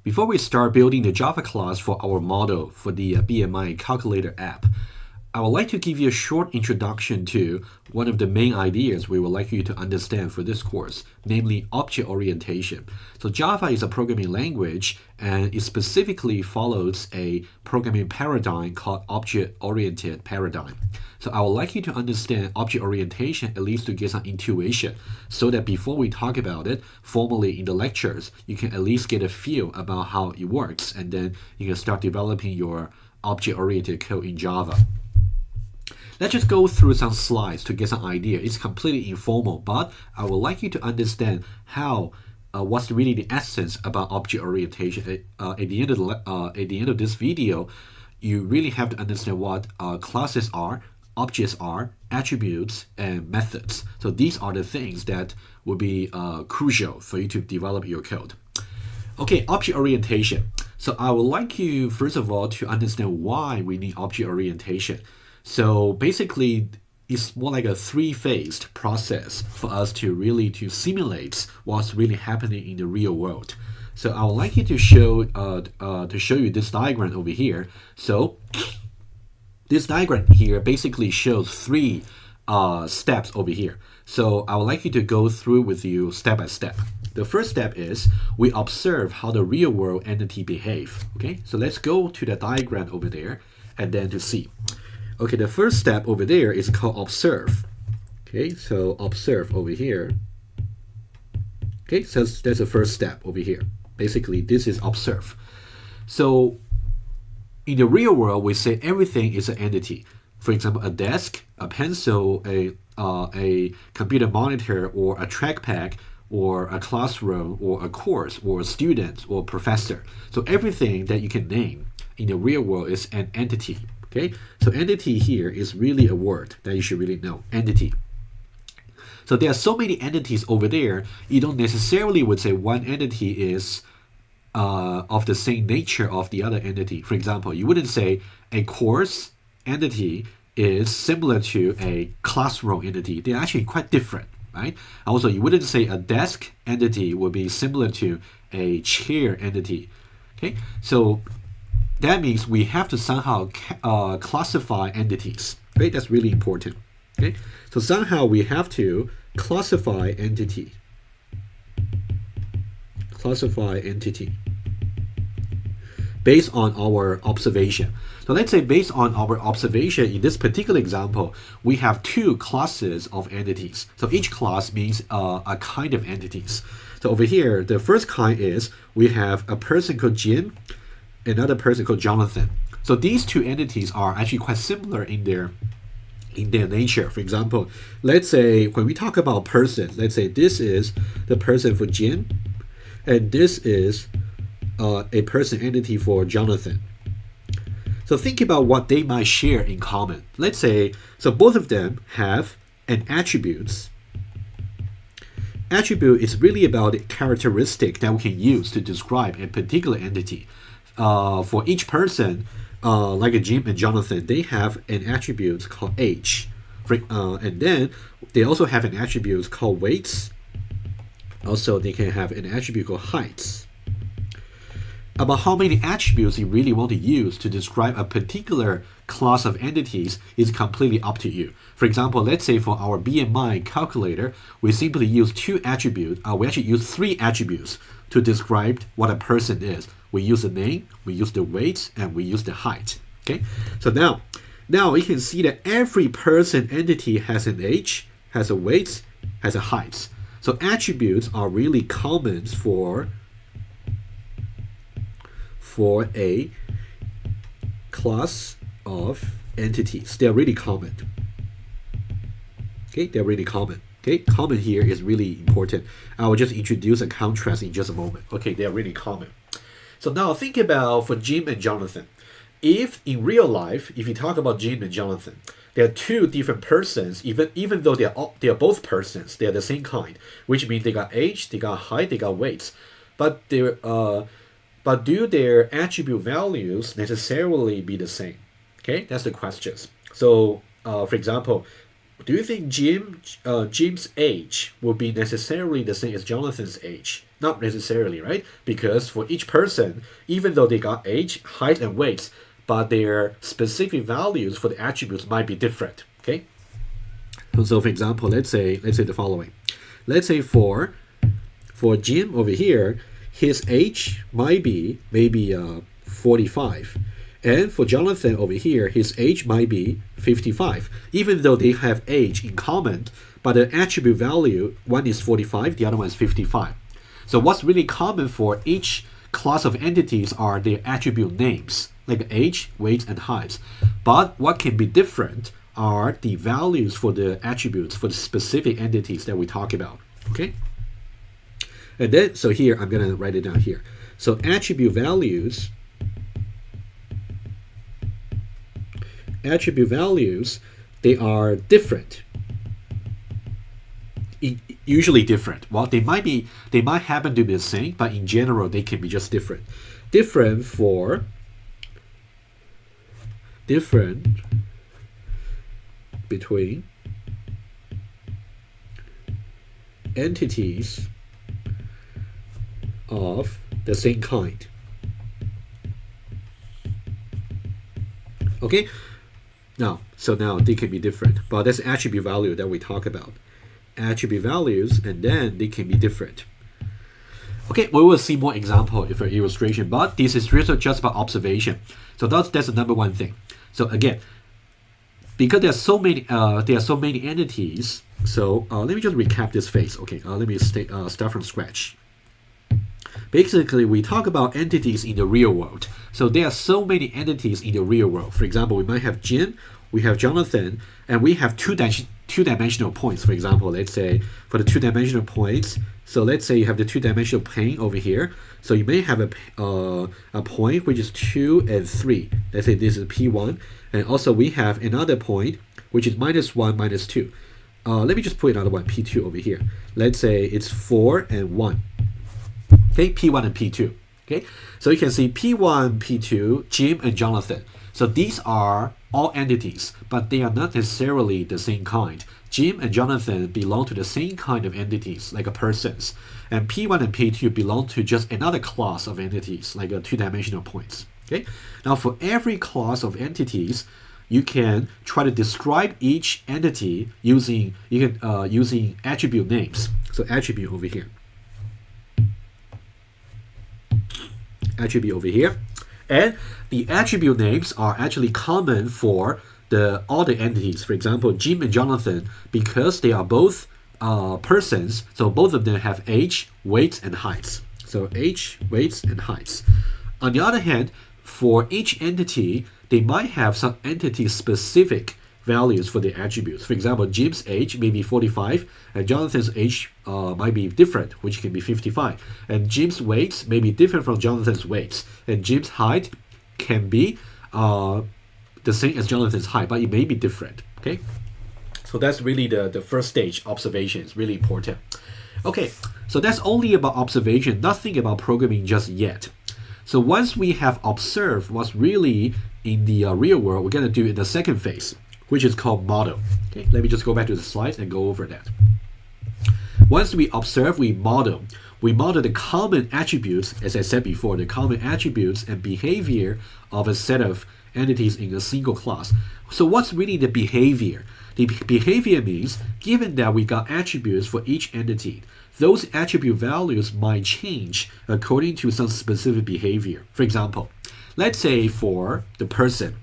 Before we start building the Java class for our model for the BMI calculator app, I would like to give you a short introduction to one of the main ideas we would like you to understand for this course, namely object orientation. So Java is a programming language and it specifically follows a programming paradigm called object-oriented paradigm. So I would like you to understand object orientation at least to get some intuition so that before we talk about it formally in the lectures, you can at least get a feel about how it works and then you can start developing your object-oriented code in Java. Let's just go through some slides to get some idea. It's completely informal, but I would like you to understand how what's really the essence about object orientation. At the end of this video, you really have to understand what classes are, objects are, attributes, and methods. So these are the things that will be crucial for you to develop your code. Okay, object orientation. So I would like you first of all to understand why we need object orientation. So basically, it's more like a three-phased process for us to really simulate what's really happening in the real world. So I would like you to show you this diagram over here. So this diagram here basically shows three steps over here. So I would like you to go through with you step by step. The first step is we observe how the real world entity behave. Okay, so let's go to the diagram over there and then to see. Okay, the first step over there is called observe. Okay, so observe over here. Okay, so that's the first step over here. Basically, this is observe. So in the real world, we say everything is an entity. For example, a desk, a pencil, a computer monitor, or a trackpad, or a classroom, or a course, or a student, or a professor. So everything that you can name in the real world is an entity. Okay, so entity here is really a word that you should really know, entity. So there are so many entities over there, you don't necessarily would say one entity is of the same nature of the other entity. For example, you wouldn't say a course entity is similar to a classroom entity. They're actually quite different, right? Also, you wouldn't say a desk entity would be similar to a chair entity. Okay, so that means we have to somehow classify entities. Okay, that's really important. Okay, so somehow we have to classify entity. Classify entity based on our observation. So let's say based on our observation in this particular example, we have two classes of entities. So each class means a kind of entities. So over here, the first kind is we have a person called Jim, another person called Jonathan. So these two entities are actually quite similar in their nature. For example, let's say when we talk about person, let's say this is the person for Jim, and this is a person entity for Jonathan. So think about what they might share in common. Let's say, so both of them have an attributes. Attribute is really about a characteristic that we can use to describe a particular entity. For each person, like a Jim and Jonathan, they have an attribute called age. And then they also have an attribute called weights. Also, they can have an attribute called heights. About how many attributes you really want to use to describe a particular class of entities is completely up to you. For example, let's say for our BMI calculator, we simply use two attributes. We actually use three attributes to describe what a person is. We use the name, we use the weight, and we use the height. Okay, so now we can see that every person entity has an age, has a weight, has a height. So attributes are really common for a class of entities. They're really common. Okay, they're really common. Okay, common here is really important. I will just introduce a contrast in just a moment. Okay, they're really common. So now think about for Jim and Jonathan. If in real life, if you talk about Jim and Jonathan, they are two different persons, even though they are both persons, they are the same kind, which means they got age, they got height, they got weights. But do their attribute values necessarily be the same? Okay, that's the questions. So for example, do you think Jim's age will be necessarily the same as Jonathan's age? Not necessarily, right? Because for each person, even though they got age, height, and weight, but their specific values for the attributes might be different. Okay. So for example, let's say the following. Let's say for Jim over here, his age might be maybe 45. And for Jonathan over here, his age might be 55. Even though they have age in common, but the attribute value, one is 45, the other one is 55. So what's really common for each class of entities are their attribute names, like age, weight, and height. But what can be different are the values for the attributes for the specific entities that we talk about. Okay? And then, so here, I'm going to write it down here. So attribute values, they are different. Usually different. Well, they might happen to be the same, but in general, they can be just different. Different between entities of the same kind. Okay? Now they can be different, but that's attribute value that we talk about. Attribute values, and then they can be different. Okay, we will see more example for illustration, but this is really just about observation. So that's the number one thing. So again, because there are so many entities. So let me just recap this phase. Okay, let me start from scratch. Basically, we talk about entities in the real world. So there are so many entities in the real world. For example, we might have Jim, we have Jonathan, and we have two-dimensional points. For example, let's say for the two-dimensional points, so let's say you have the two-dimensional plane over here. So you may have a point which is 2 and 3. Let's say this is P1. And also we have another point which is -1, -2. Let me just put another one, P2 over here. Let's say it's 4 and 1. Okay, P1 and P2. Okay, so you can see P1, P2, Jim, and Jonathan. So these are all entities, but they are not necessarily the same kind. Jim and Jonathan belong to the same kind of entities, like a persons. And P1 and P2 belong to just another class of entities, like a two-dimensional points. Okay. Now, for every class of entities, you can try to describe each entity using attribute names. So attribute over here. Attribute over here. And the attribute names are actually common for all the entities. For example, Jim and Jonathan, because they are both persons, so both of them have age, weight, and heights. So age, weights, and heights. On the other hand, for each entity, they might have some entity-specific values for the attributes. For example, Jim's age may be 45, and Jonathan's age might be different, which can be 55. And Jim's weight may be different from Jonathan's weight, and Jim's height can be the same as Jonathan's height, but it may be different. Okay, so that's really the first stage. Observation is really important. Okay, so that's only about observation, nothing about programming just yet. So once we have observed what's really in the real world, we're going to do it in the second phase, which is called model. Okay, let me just go back to the slides and go over that. Once we observe, we model. We model the common attributes, as I said before, the common attributes and behavior of a set of entities in a single class. So what's really the behavior? The behavior means, given that we got attributes for each entity, those attribute values might change according to some specific behavior. For example, let's say for the person.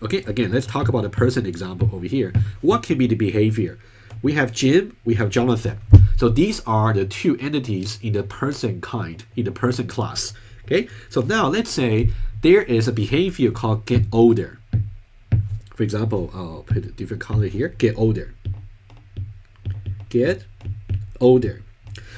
Okay, again, let's talk about the person example over here. What can be the behavior? We have Jim, we have Jonathan. So these are the two entities in the person kind, in the person class. Okay, so now let's say there is a behavior called get older. For example, I'll put a different color here, get older. Get older.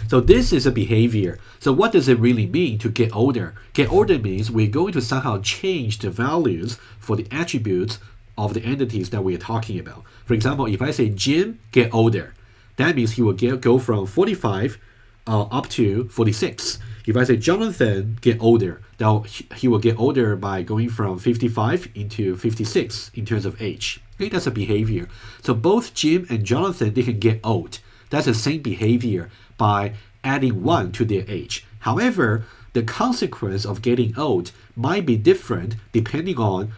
So this is a behavior. So what does it really mean to get older? Get older means we're going to somehow change the values for the attributes of the entities that we are talking about. For example, if I say Jim get older, that means he will go from 45 up to 46. If I say Jonathan get older, now he will get older by going from 55 into 56 in terms of age. Okay, that's a behavior. So both Jim and Jonathan, they can get old. That's the same behavior by adding 1 to their age. However, the consequence of getting old might be different depending on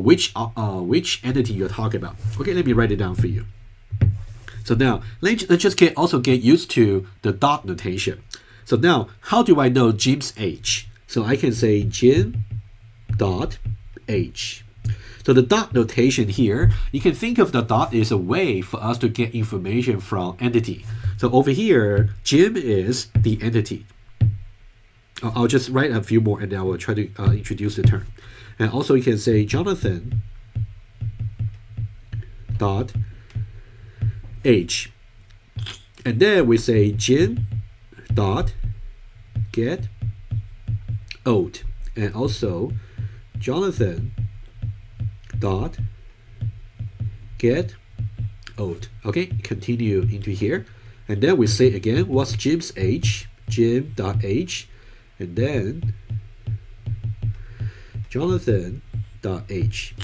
which entity you're talking about. Okay, let me write it down for you. So now let's just also get used to the dot notation. So now, how do I know Jim's age? So I can say Jim dot age. So the dot notation here, you can think of the dot as a way for us to get information from entity. So over here, Jim is the entity. I'll just write a few more and then I will try to introduce the term. And also you can say Jonathan dot age. And then we say Jim dot get old. And also Jonathan dot get old. Okay, continue into here. And then we say again, what's Jim's age? Jim dot age. And then Jonathan dot age.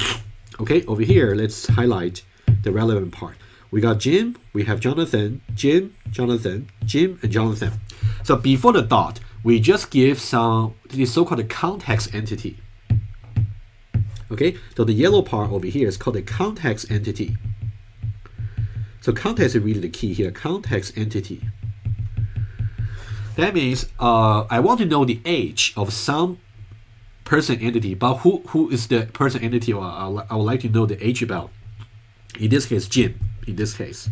Okay, over here, let's highlight the relevant part. We got Jim, we have Jonathan, Jim, Jonathan, Jim, and Jonathan. So before the dot, we just give some the so-called context entity. Okay, so the yellow part over here is called the context entity. So context is really the key here, context entity. That means I want to know the age of some person entity, but who is the person entity I would like to know the age about? In this case, Jim, in this case.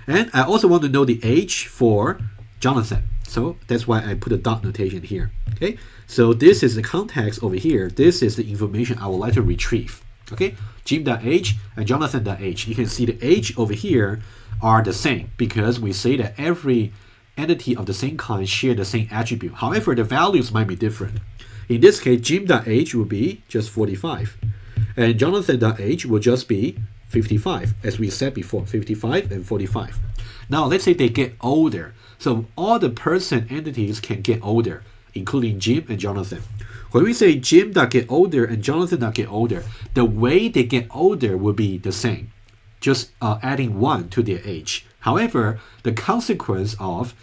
And I also want to know the age for Jonathan. So that's why I put a dot notation here. Okay, so this is the context over here. This is the information I would like to retrieve. Okay, Jim.age and Jonathan.age. You can see the age over here are the same because we say that every entity of the same kind share the same attribute. However, the values might be different. In this case, Jim.age will be just 45. And Jonathan.age will just be 55, as we said before, 55 and 45. Now, let's say they get older. So all the person entities can get older, including Jim and Jonathan. When we say Jim.get older and Jonathan.get older, the way they get older will be the same, just adding 1 to their age. However, the consequence of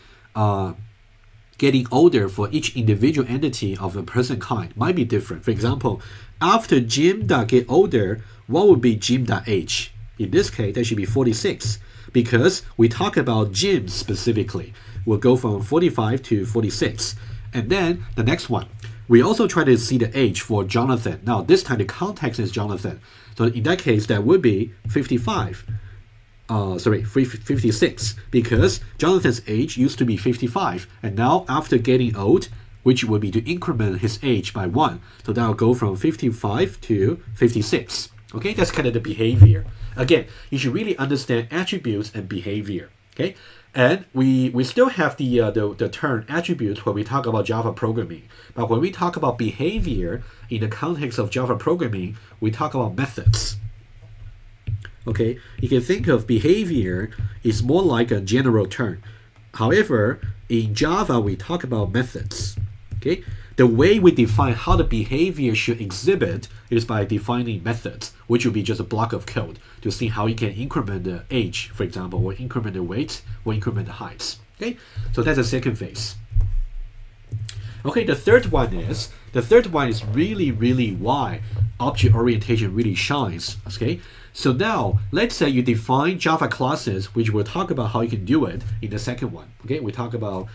getting older for each individual entity of a person kind might be different. For example, after Jim.get older, what would be Jim.age? In this case, that should be 46 because we talk about Jim specifically. We'll go from 45 to 46. And then the next one, we also try to see the age for Jonathan. Now, this time the context is Jonathan. So in that case, that would be 56 because Jonathan's age used to be 55 and now after getting old, which would be to increment his age by 1, so that will go from 55 to 56. Okay, that's kind of the behavior. Again, you should really understand attributes and behavior. Okay, and we still have the term attributes when we talk about Java programming, but when we talk about behavior in the context of Java programming, we talk about methods. Okay, you can think of behavior is more like a general term. However, in Java, we talk about methods. Okay, the way we define how the behavior should exhibit is by defining methods, which will be just a block of code to see how you can increment the age, for example, or increment the weight, or increment the heights. Okay, so that's the second phase. Okay, the third one is really why object orientation really shines. Okay, so now let's say you define Java classes, which we'll talk about how you can do it in the second one. Okay, we talk about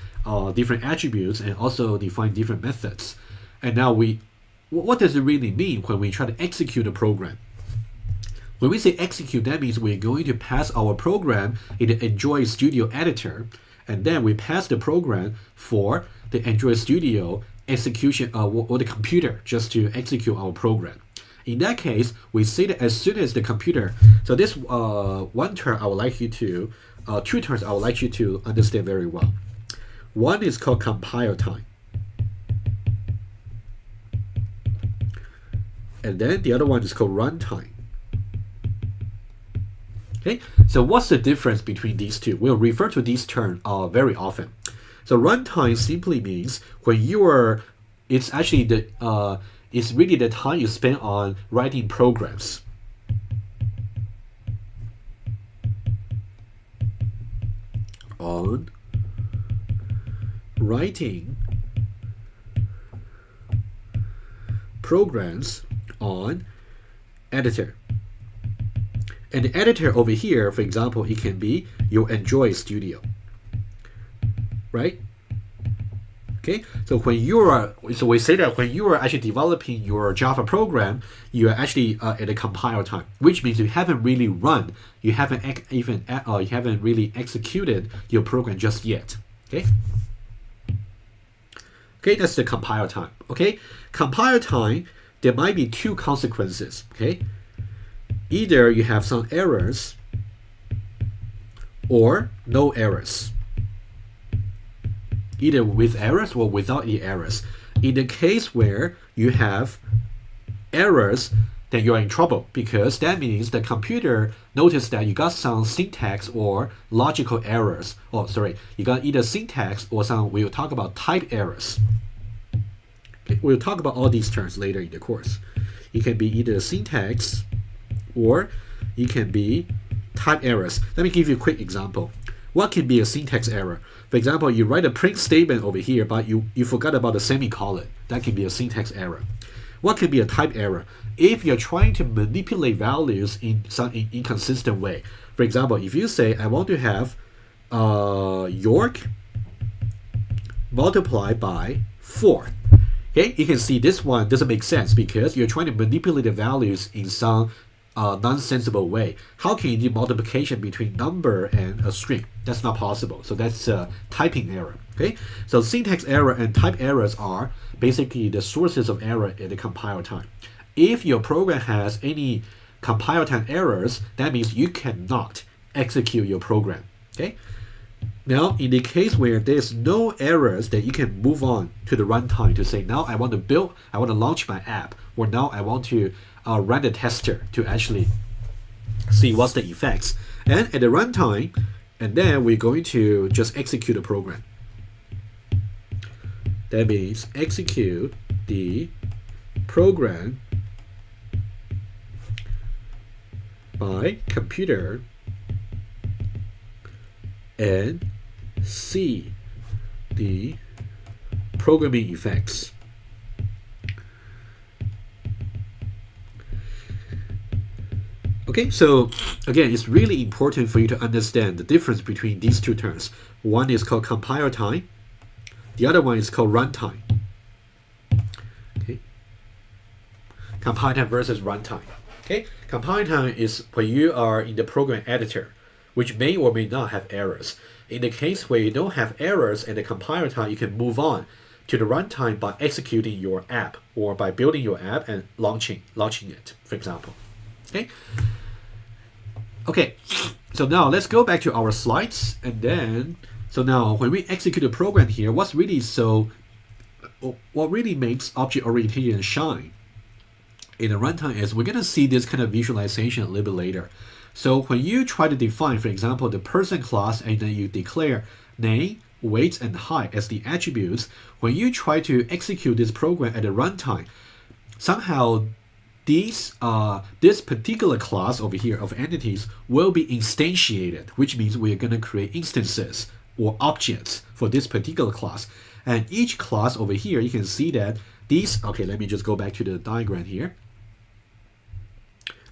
different attributes and also define different methods. And now what does it really mean when we try to execute a program? When we say execute, that means we're going to pass our program in the Android Studio editor, and then we pass the program for the Android Studio execution or the computer just to execute our program. In that case, we say that as soon as the computer, so this one term I would like you to, two terms I would like you to understand very well. One is called compile time. And then the other one is called runtime. Okay, so what's the difference between these two? We'll refer to these terms very often. So runtime simply means when you are, it's actually it's really the time you spend on writing programs. On writing programs on editor. And the editor over here, for example, it can be your Android Studio, right? Okay, so we say that when you are actually developing your Java program, you are actually at a compile time, which means you haven't really run, you haven't really executed your program just yet. Okay. Okay, that's the compile time. Okay, compile time, there might be two consequences. Okay, either you have some errors or no errors. Either with errors or without any errors. In the case where you have errors, then you're in trouble, because that means the computer noticed that you got some syntax or logical errors. Oh, sorry, you got either syntax or some, we'll talk about type errors. Okay, we'll talk about all these terms later in the course. It can be either syntax or it can be type errors. Let me give you a quick example. What can be a syntax error? For example, you write a print statement over here, but you forgot about the semicolon. That can be a syntax error. What can be a type error? If you're trying to manipulate values in some inconsistent way. For example, if you say, I want to have York multiplied by 4. Okay, you can see this one doesn't make sense because you're trying to manipulate the values in some nonsensical way. How can you do multiplication between number and a string? That's not possible. So that's a typing error. Okay, so syntax error and type errors are basically the sources of error at the compile time. If your program has any compile time errors, that means you cannot execute your program. Okay. Now, in the case where there's no errors, then you can move on to the runtime to say, now I want to launch my app, or now I want to run the tester to actually see what's the effects. And at the runtime, and then we're going to just execute the program. That means execute the program by computer and see the programming effects. Okay, so again, it's really important for you to understand the difference between these two terms. One is called compile time, the other one is called runtime. Okay, compile time versus runtime. Okay, compile time is when you are in the program editor, which may or may not have errors. In the case where you don't have errors at the compile time, you can move on to the runtime by executing your app or by building your app and launching it, for example. Okay, so now let's go back to our slides, and then so now when we execute a program here, what really makes object orientation shine in the runtime is we're gonna see this kind of visualization a little bit later. So when you try to define, for example, the person class, and then you declare name, weight, and height as the attributes, when you try to execute this program at the runtime, somehow this particular class over here of entities will be instantiated, which means we're going to create instances or objects for this particular class. And each class over here, you can see that these, okay, let me just go back to the diagram here.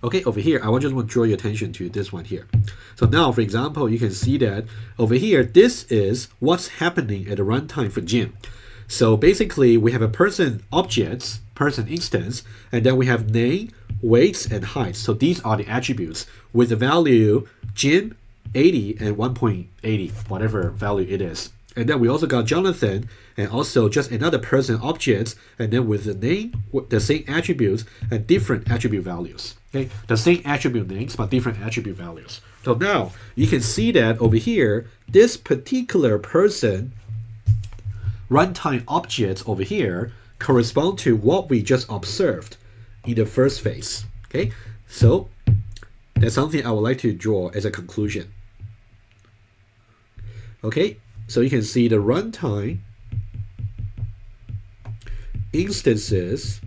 Okay, over here, I just want to draw your attention to this one here. So now, for example, you can see that over here, this is what's happening at the runtime for Jim. So basically, we have a person objects, person instance, and then we have name, weights, and height. So these are the attributes with the value Jim, 80, and 1.80, whatever value it is. And then we also got Jonathan, and also just another person objects, and then with the name, the same attributes, and different attribute values. Okay, the same attribute names, but different attribute values. So now, you can see that over here, this particular person runtime objects over here correspond to what we just observed in the first phase. Okay, so that's something I would like to draw as a conclusion. Okay, so you can see the runtime instances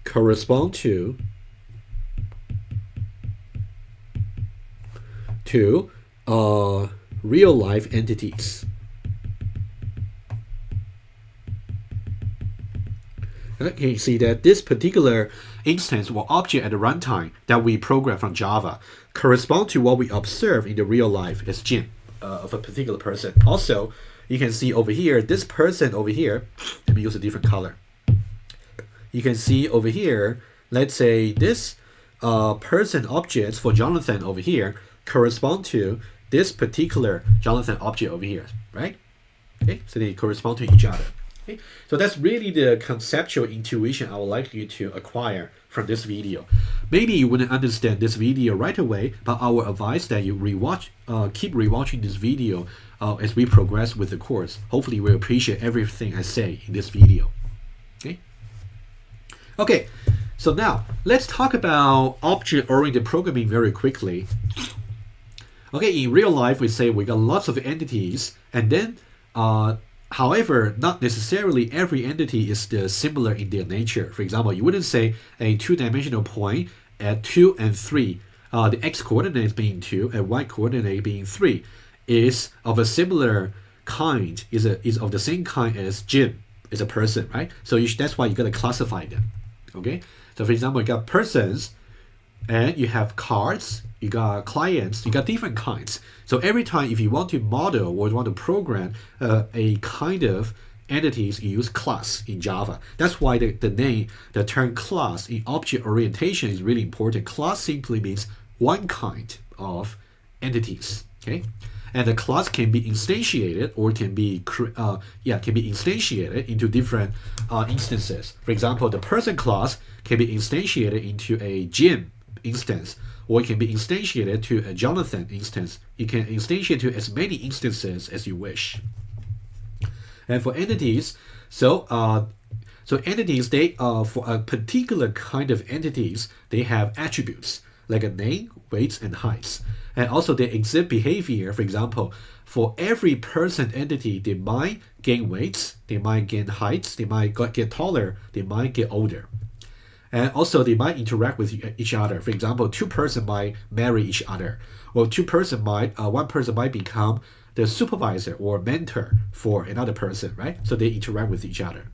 correspond to real-life entities. Okay, you see that this particular instance or object at the runtime that we program from Java correspond to what we observe in the real life as Jim of a particular person. Also, you can see over here, this person over here, let me use a different color. You can see over here, let's say this person objects for Jonathan over here correspond to this particular Jonathan object over here, right? Okay, so they correspond to each other. Okay, so that's really the conceptual intuition I would like you to acquire from this video. Maybe you wouldn't understand this video right away, but I would advise that you keep rewatching this video as we progress with the course. Hopefully, you will appreciate everything I say in this video. Okay, so now let's talk about object-oriented programming very quickly. Okay, in real life, we say we got lots of entities, and then however, not necessarily every entity is similar in their nature. For example, you wouldn't say a two-dimensional point at 2 and 3, the x-coordinate being 2 and y-coordinate being 3, is of a similar kind, is of the same kind as Jim, is a person, right? So that's why you got to classify them. Okay, so for example, you got persons, and you have cards, you got clients, you got different kinds. So every time if you want to model or you want to program a kind of entities, you use class in Java. That's why the term class in object orientation is really important. Class simply means one kind of entities. Okay, and the class can be instantiated or can be instantiated into different instances. For example, the person class can be instantiated into a Jim instance, or it can be instantiated to a Jonathan instance. You can instantiate to as many instances as you wish. And for entities, so entities, they for a particular kind of entities, they have attributes like a name, weights, and heights. And also they exhibit behavior. For example, for every person entity, they might gain weights, they might gain heights, they might get taller, they might get older. And also they might interact with each other. For example, two persons might marry each other, or one person might become the supervisor or mentor for another person, right? So they interact with each other.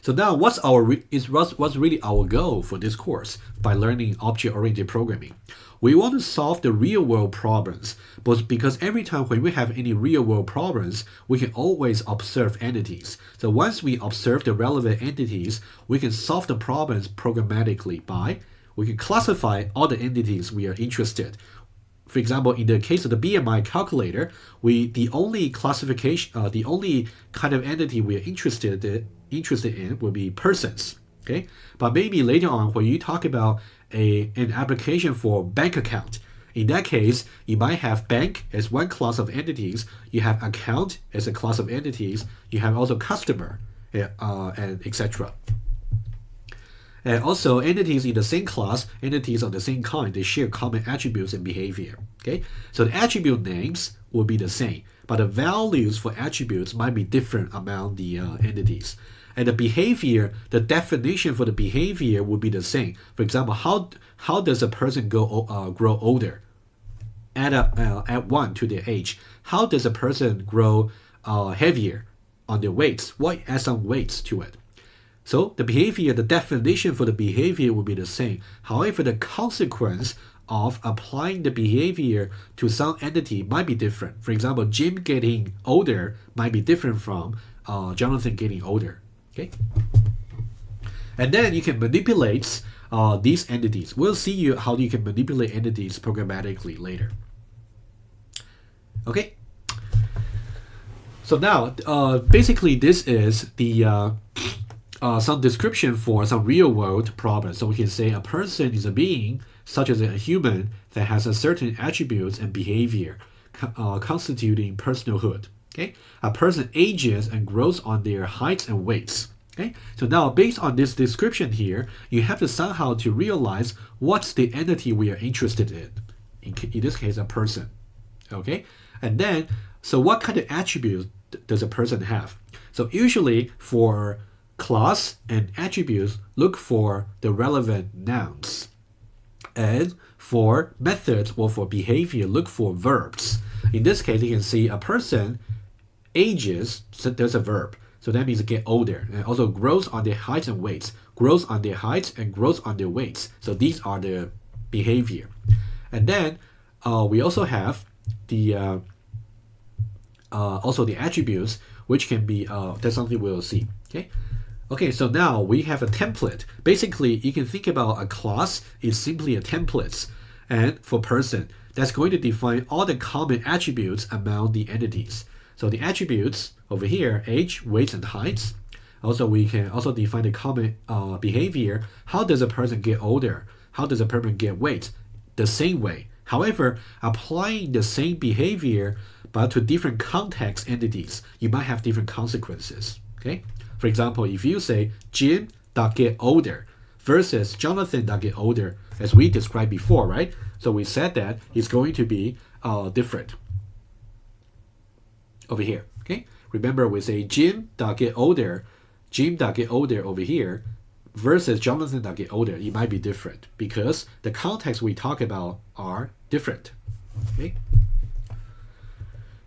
So now what's really our goal for this course by learning object-oriented programming? We want to solve the real-world problems, but because every time when we have any real-world problems, we can always observe entities. So once we observe the relevant entities, we can solve the problems programmatically we can classify all the entities we are interested. For example, in the case of the BMI calculator, the only kind of entity we are interested in will be persons. Okay, but maybe later on when you talk about an application for bank account, in that case you might have bank as one class of entities, you have account as a class of entities, you have also customer, and etc. And also entities in the same class, entities of the same kind, they share common attributes and behavior. Okay, so the attribute names will be the same, but the values for attributes might be different among the entities. And the behavior, the definition for the behavior will be the same. For example, how does a person grow older? Add 1 to their age. How does a person grow heavier on their weights? Why add some weights to it? So the behavior, the definition for the behavior will be the same. However, the consequence of applying the behavior to some entity might be different. For example, Jim getting older might be different from Jonathan getting older. Okay, and then you can manipulate these entities. We'll see how you can manipulate entities programmatically later. Okay, so now basically this is the some description for some real-world problems. So we can say a person is a being, such as a human, that has a certain attributes and behavior constituting personhood. Okay, a person ages and grows on their heights and weights. Okay, so now based on this description here, you have to somehow to realize what's the entity we are interested in. In this case, a person. Okay, and then so what kind of attributes does a person have? So usually for class and attributes, look for the relevant nouns, and for methods or for behavior, look for verbs. In this case, you can see a person ages, so there's a verb. So that means get older, and also grows on their heights and weights, grows on their heights and grows on their weights. So these are the behavior. And then we also have the also the attributes, which can be that's something we'll see. Okay, so now we have a template. Basically, you can think about a class is simply a template, and for person, that's going to define all the common attributes among the entities. So the attributes over here, age, weights, and heights. Also, we can also define the common behavior. How does a person get older? How does a person get weight? The same way. However, applying the same behavior but to different context entities, you might have different consequences. Okay. For example, if you say Jim that get older versus Jonathan that get older, as we described before, right? So we said that it's going to be different over here. Okay. Remember, we say Jim that get older over here versus Jonathan that get older. It might be different because the context we talk about are different.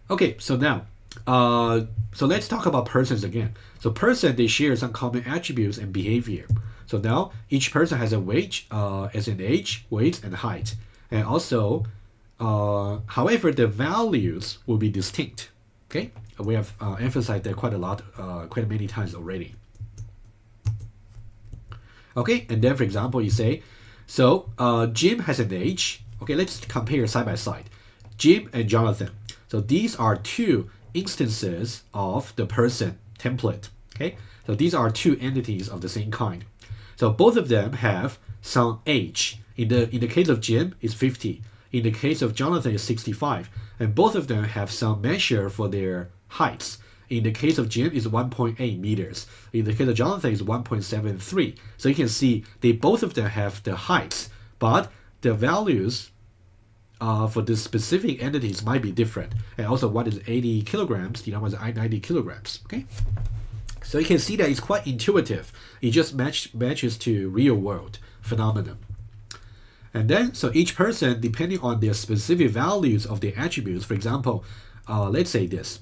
Okay, so now, so let's talk about persons again. So person, they share some common attributes and behavior. So now each person has a weight, as in age, weight, and height. And also, however, the values will be distinct. Okay, we have emphasized that quite many times already. Okay, and then for example, you say, so Jim has an age. Okay, let's compare side by side. Jim and Jonathan. So these are two instances of the person template. Okay, so these are two entities of the same kind. So both of them have some age. In the case of Jim, it's 50. In the case of Jonathan, it's 65. And both of them have some measure for their heights. In the case of Jim, it's 1.8 meters. In the case of Jonathan, it's 1.73. So you can see both of them have the heights, but the values for the specific entities might be different. And also, one is 80 kilograms, the other one is 90 kilograms. Okay, so you can see that it's quite intuitive. It just matches to real world phenomenon. And then, so each person, depending on their specific values of their attributes, for example, let's say this.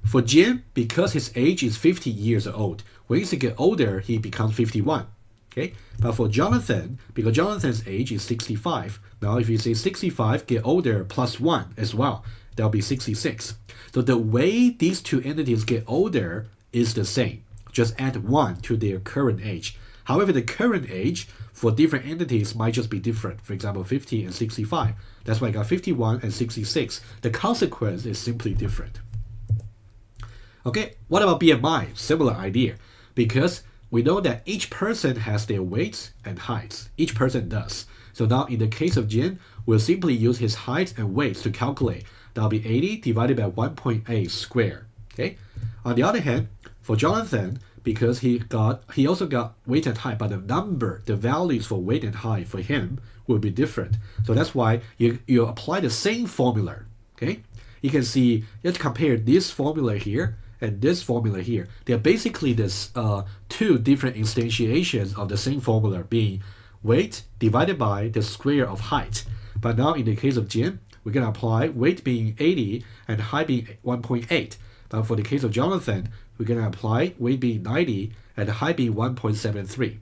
For Jim, because his age is 50 years old, when he gets older, he becomes 51. Okay, but for Jonathan, because Jonathan's age is 65, now if you say 65, get older plus 1 as well, that'll be 66. So the way these two entities get older is the same. Just add 1 to their current age. However, the current age for different entities might just be different. For example, 50 and 65. That's why I got 51 and 66. The consequence is simply different. Okay, what about BMI? Similar idea. Because we know that each person has their weights and heights. Each person does. So now in the case of Jim, we'll simply use his height and weights to calculate. That'll be 80 divided by 1.8 squared. Okay. On the other hand, for Jonathan, because he also got weight and height, but the values for weight and height for him will be different. So that's why you apply the same formula. Okay. You can see, let's compare this formula here and this formula here. They're basically this two different instantiations of the same formula, being weight divided by the square of height. But now in the case of Jim, we're going to apply weight being 80 and height being 1.8. But for the case of Jonathan, we're going to apply weight being 90 and height being 1.73.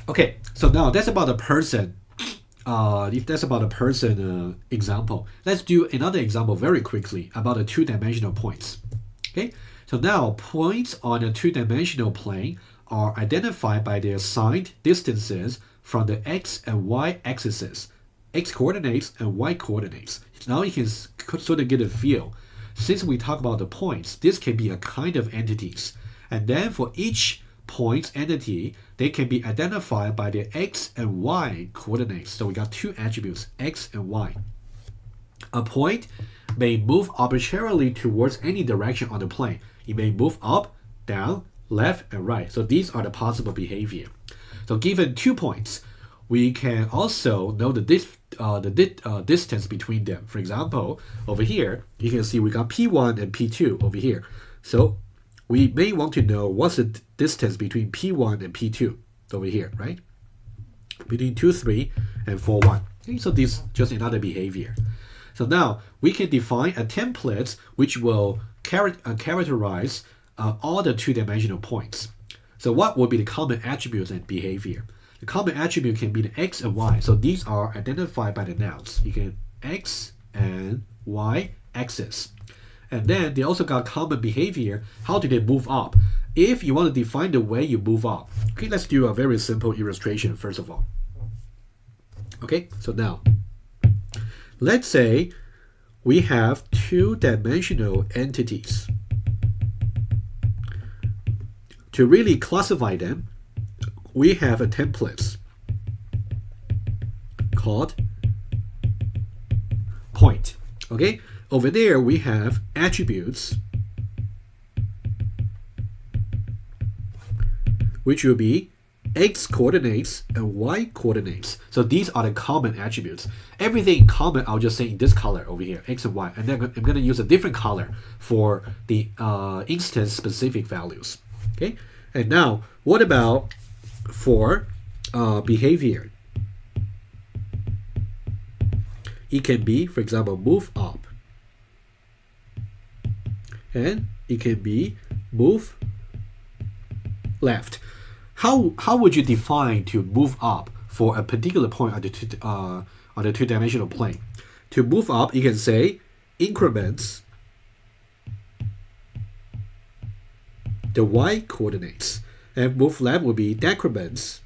Okay, so now that's about a person. If that's about a person example, let's do another example very quickly about the two-dimensional points. Okay, so now points on a two-dimensional plane are identified by their assigned distances from the x and y axes, x coordinates and y coordinates. Now you can sort of get a feel. Since we talk about the points, this can be a kind of entities. And then for each point entity, they can be identified by their x and y coordinates. So we got two attributes, x and y. A point may move arbitrarily towards any direction on the plane. It may move up, down, left, and right. So these are the possible behavior. So given 2 points, we can also know the distance between them. For example, over here, you can see we got P1 and P2 over here. So we may want to know what's the distance between P1 and P2 over here, right? between 2, 3, and 4, 1. Okay, so this is just another behavior. So now we can define a template which will characterize all the two-dimensional points. So what will be the common attributes and behavior? The common attribute can be the x and y. So these are identified by the nouns. You can x and y axis. And then they also got common behavior. How do they move up? If you want to define the way you move up, okay, let's do a very simple illustration first of all. Okay, so now let's say we have two-dimensional entities. To really classify them, we have a template called point. Okay, over there we have attributes which will be x coordinates and y coordinates. So these are the common attributes. Everything common, I'll just say in this color over here, x and y. And then I'm going to use a different color for the instance specific values. Okay, and now what about for behavior? It can be, for example, move up, and it can be move left. How would you define to move up for a particular point on the two-dimensional plane? To move up, you can say increments the y coordinates, and move left will be decrements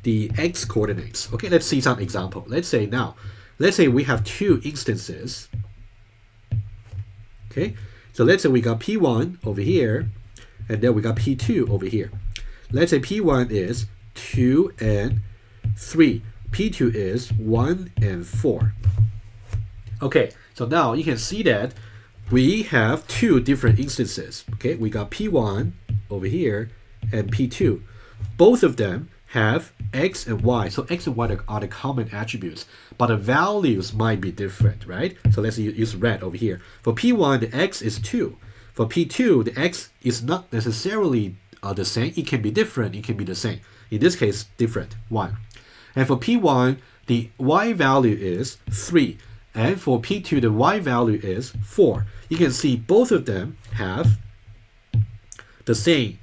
the x coordinates. Okay, let's see some example. Let's say we have two instances. Okay, so let's say we got P1 over here, and then we got P2 over here. Let's say P1 is 2 and 3. P2 is 1 and 4. Okay, so now you can see that we have two different instances. Okay, we got P1 over here and P2. Both of them have x and y. So x and y are the common attributes, but the values might be different, right? So let's use red over here. For P1, the x is 2. For P2, the x is not necessarily the same. It can be different. It can be the same. In this case, different, 1. And for P1, the y value is 3. And for P2, the y value is 4. You can see both of them have the same.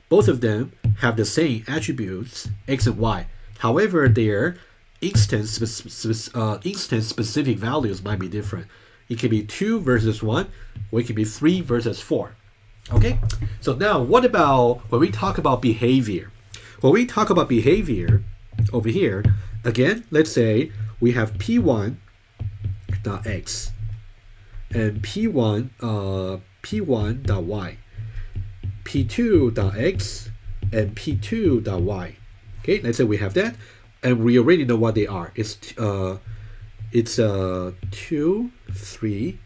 Both of them have the same attributes, x and y. However, their instance-specific values might be different. It can be 2 versus 1, or it can be 3 versus 4. Okay? So now, what about when we talk about behavior? When we talk about behavior over here, again, let's say we have P1.x and P1.y, P2.x and P2.y. Okay, let's say we have that, and we already know what they are. It's 2, 3,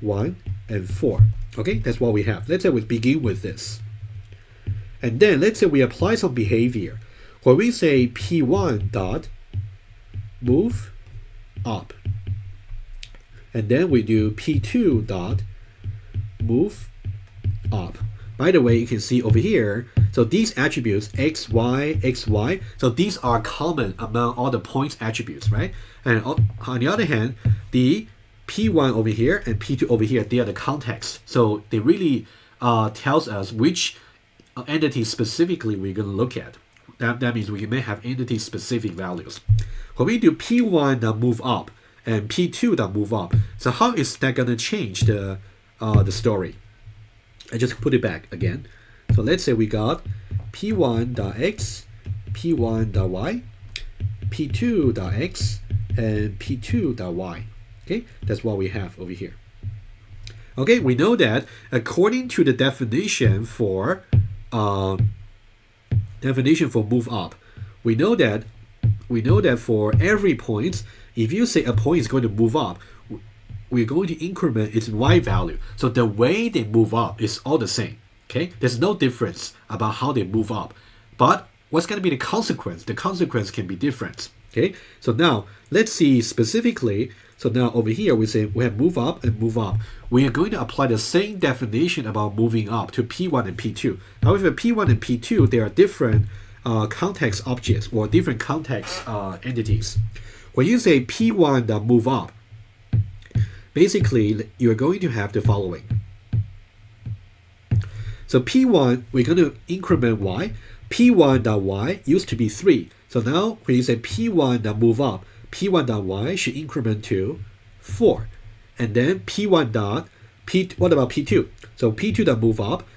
1, and 4. Okay, that's what we have. Let's say we begin with this. And then let's say we apply some behavior. When we say P1 dot move up, and then we do P2 dot move up. By the way, you can see over here, so these attributes, x, y, x, y, so these are common among all the points attributes, right? And on the other hand, the P1 over here and P2 over here, they are the context. So they really tells us which entity specifically we're going to look at. That means we may have entity-specific values. When we do P1 that move up and P2 that move up, so how is that going to change the story? I just put it back again. So let's say we got P1.x, P1.y, P2.x, and P2.y. Okay, that's what we have over here. Okay, we know that according to the definition for move up, we know that for every point, if you say a point is going to move up, we're going to increment its y value. So the way they move up is all the same. Okay, there's no difference about how they move up. But what's going to be the consequence? The consequence can be different. Okay, so now let's see specifically. So now over here we say we have move up and move up. We are going to apply the same definition about moving up to P1 and P2. However, P1 and P2, they are different context objects or different context entities. When you say P1 dot move up, basically you're going to have the following. So P1, we're going to increment y. P1 dot y used to be 3. So now when you say P1 dot move up, P1 dot y should increment to 4. And then P1 dot P, what about P2? So P2 dot move up,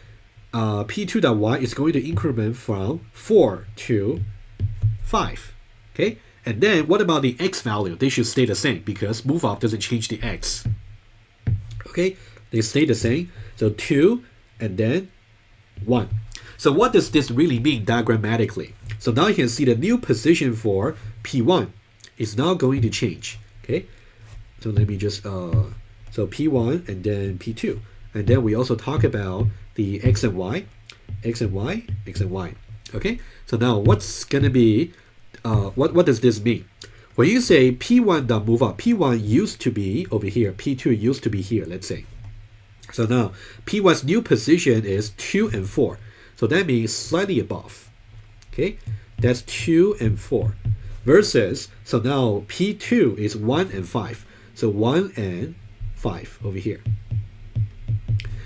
P2 dot y is going to increment from 4 to 5. Okay? And then what about the x value? They should stay the same because move up doesn't change the x. Okay? They stay the same. So 2 and then 1. So what does this really mean diagrammatically? So now you can see the new position for P1 is now going to change. Okay? So let me just, so P1 and then P2. And then we also talk about the x and y, x and y, x and y. Okay? So now what's going to be, what does this mean? When you say P1 dot move up, P1 used to be over here, P2 used to be here, let's say. So now P1's new position is 2 and 4. So that means slightly above. Okay? That's 2 and 4. Versus, so now P2 is 1 and 5. So 1 and 5 over here.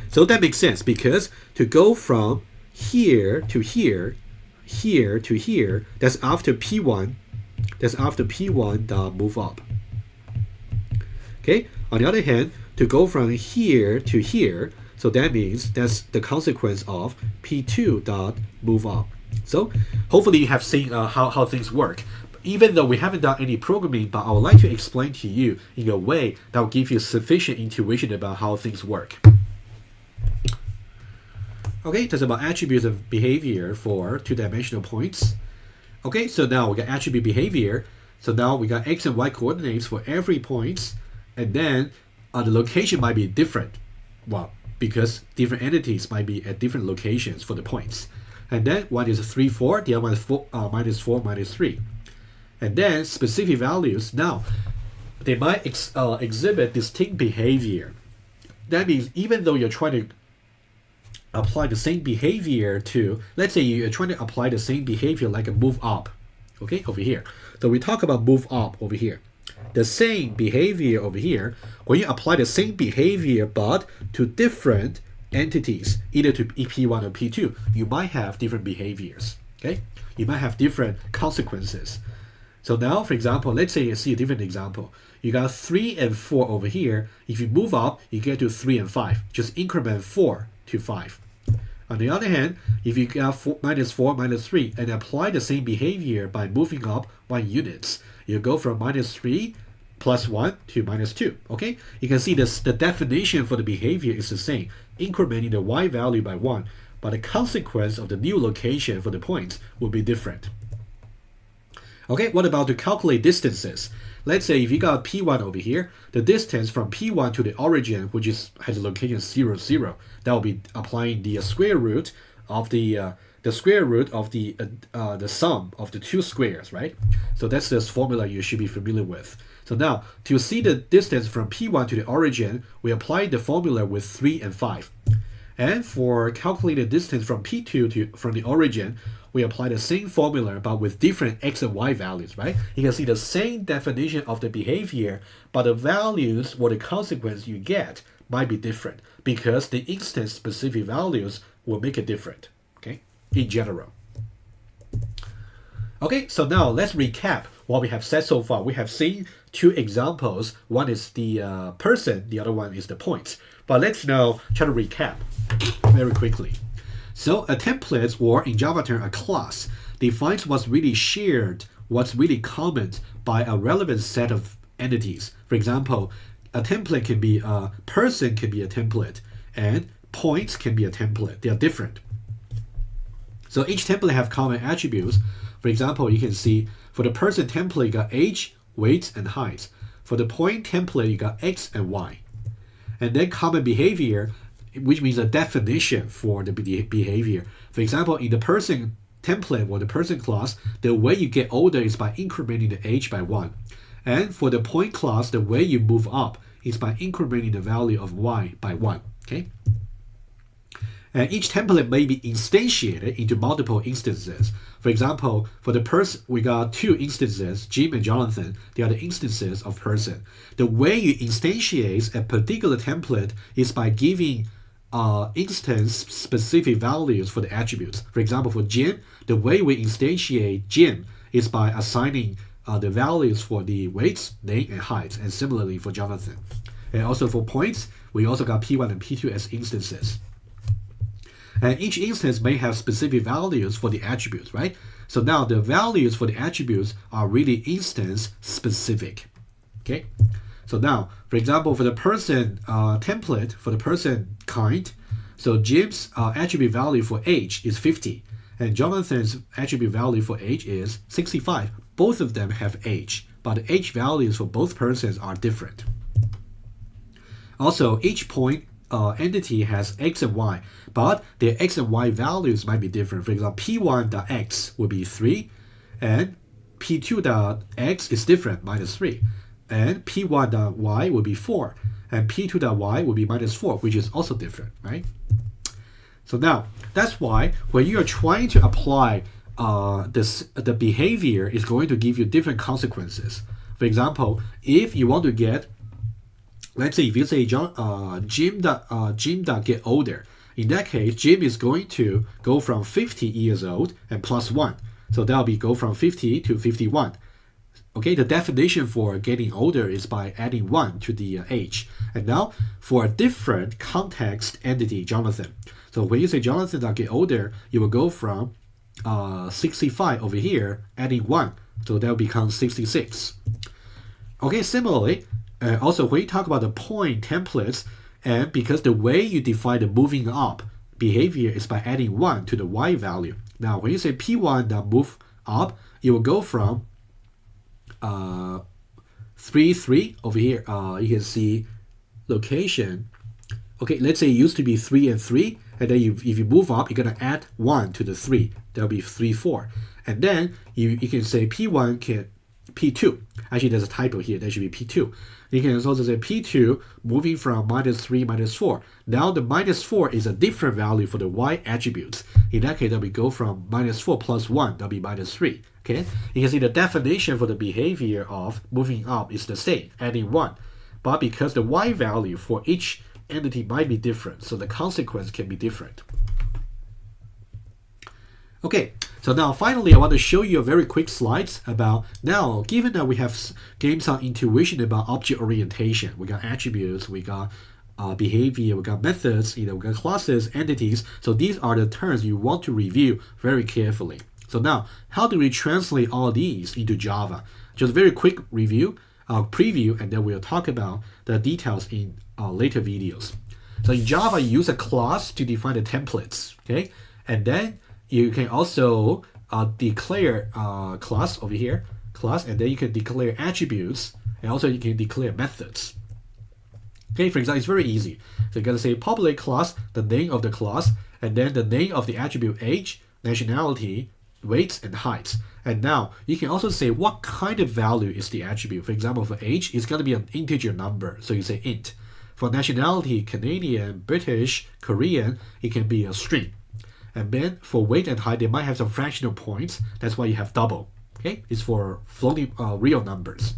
So that makes sense because to go from here to here, here to here, that's after P1. That's after P1 dot move up. Okay? On the other hand, to go from here to here, so that means that's the consequence of P2 dot move up. So hopefully you have seen how things work. Even though we haven't done any programming, but I would like to explain to you in a way that will give you sufficient intuition about how things work. Okay, that's about attributes of behavior for two-dimensional points. Okay, so now we got attribute behavior. So now we got x and y coordinates for every point, and then the location might be different. Well, because different entities might be at different locations for the points. And then one is 3, 4, the other one is -4, -3. And then specific values, now they might exhibit distinct behavior. That means even though you're trying to apply the same behavior to, let's say you're trying to apply the same behavior like a move up, okay, over here. So we talk about move up over here. The same behavior over here, when you apply the same behavior but to different entities, either to P1 or P2, you might have different behaviors, okay? You might have different consequences. So now, for example, let's say you see a different example. You got 3 and 4 over here. If you move up, you get to 3 and 5. Just increment 4 to 5. On the other hand, if you got -4, -3, and apply the same behavior by moving up 1 units, you go from -3 plus 1 to -2. Okay? You can see this, the definition for the behavior is the same, incrementing the y value by 1, but the consequence of the new location for the points will be different. Okay, what about to calculate distances? Let's say if you got P1 over here, the distance from P1 to the origin, which has a location 0, 0, that will be applying the square root of the sum of the two squares, right? So that's this formula you should be familiar with. So now, to see the distance from P1 to the origin, we apply the formula with 3 and 5. And for calculated distance from P2 from the origin, we apply the same formula but with different x and y values, right? You can see the same definition of the behavior, but the values or the consequence you get might be different because the instance specific values will make it different, okay, in general. Okay, so now let's recap what we have said so far. We have seen two examples. One is the person, the other one is the points. But let's now try to recap very quickly. So a template, or in Java term, a class, defines what's really shared, what's really common by a relevant set of entities. For example, a template can be a person can be a template, and points can be a template. They are different. So each template have common attributes. For example, you can see for the person template, you got age, weight, and height. For the point template, you got x and y. And then common behavior, which means a definition for the behavior. For example, in the person template or the person class, the way you get older is by incrementing the age by 1. And for the point class, the way you move up is by incrementing the value of y by 1. Okay? And each template may be instantiated into multiple instances. For example, for the person, we got two instances, Jim and Jonathan. They are the instances of person. The way you instantiate a particular template is by giving instance-specific values for the attributes. For example, for Jim, the way we instantiate Jim is by assigning the values for the weights, name, and height. And similarly for Jonathan. And also for points, we also got P1 and P2 as instances. And each instance may have specific values for the attributes, right? So now the values for the attributes are really instance specific. Okay? So now, for example, for the person template, for the person kind, so Jim's attribute value for age is 50, and Jonathan's attribute value for age is 65. Both of them have age, but the age values for both persons are different. Also, each point entity has x and y, but their x and y values might be different. For example, p1.x will be 3, and p2.x is different, -3, and p1.y will be 4, and p2.y will be -4, which is also different, right? So now, that's why when you are trying to apply the behavior is going to give you different consequences. For example, if you want to get, let's say if you say Jim get older, in that case, Jim is going to go from 50 years old and plus 1. So that'll be go from 50 to 51. Okay, the definition for getting older is by adding 1 to the age. And now, for a different context entity, Jonathan. So when you say Jonathan get older, you will go from 65 over here, adding 1. So that will become 66. Okay, similarly, also when you talk about the point templates, and because the way you define the moving up behavior is by adding 1 to the y value. Now, when you say p1.move up, it will go from 3, 3 over here. You can see location. Okay, let's say it used to be 3 and 3, and then if you move up, you're going to add 1 to the 3. That'll be 3, 4. And then you can say P1 can P2. Actually, there's a typo here. That should be P2. You can also say P2 moving from -3, -4. Now the -4 is a different value for the y attributes. In that case, that we go from -4 plus 1. That'll be -3. Okay, you can see the definition for the behavior of moving up is the same, adding 1. But because the y value for each entity might be different, so the consequence can be different. Okay, so now finally I want to show you a very quick slides about, now given that we have gained some intuition about object orientation, we got attributes, we got behavior, we got methods, we got classes, entities, so these are the terms you want to review very carefully. So now, how do we translate all these into Java? Just a very quick review, preview, and then we'll talk about the details in later videos. So in Java, you use a class to define the templates, okay? And then you can also declare class over here, class, and then you can declare attributes, and also you can declare methods. Okay, for example, it's very easy. So you're going to say public class, the name of the class, and then the name of the attribute age, nationality, weights, and heights. And now you can also say what kind of value is the attribute. For example, for age, it's going to be an integer number, so you say int. For nationality, Canadian, British, Korean, it can be a string. And then for weight and height, they might have some fractional points. That's why you have double. Okay, it's for floating real numbers.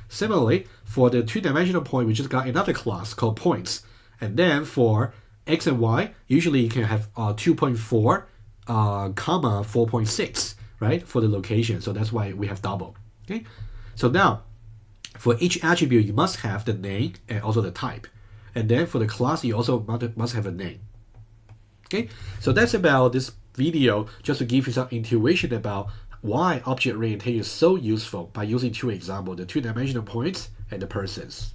Similarly, for the two-dimensional point, we just got another class called points. And then for x and y, usually you can have 2.4, comma 4.6, right, for the location. So that's why we have double. Okay, so now for each attribute, you must have the name and also the type. And then for the class, you also must have a name. Okay, so that's about this video, just to give you some intuition about why object orientation is so useful by using two examples, the two-dimensional points and the persons.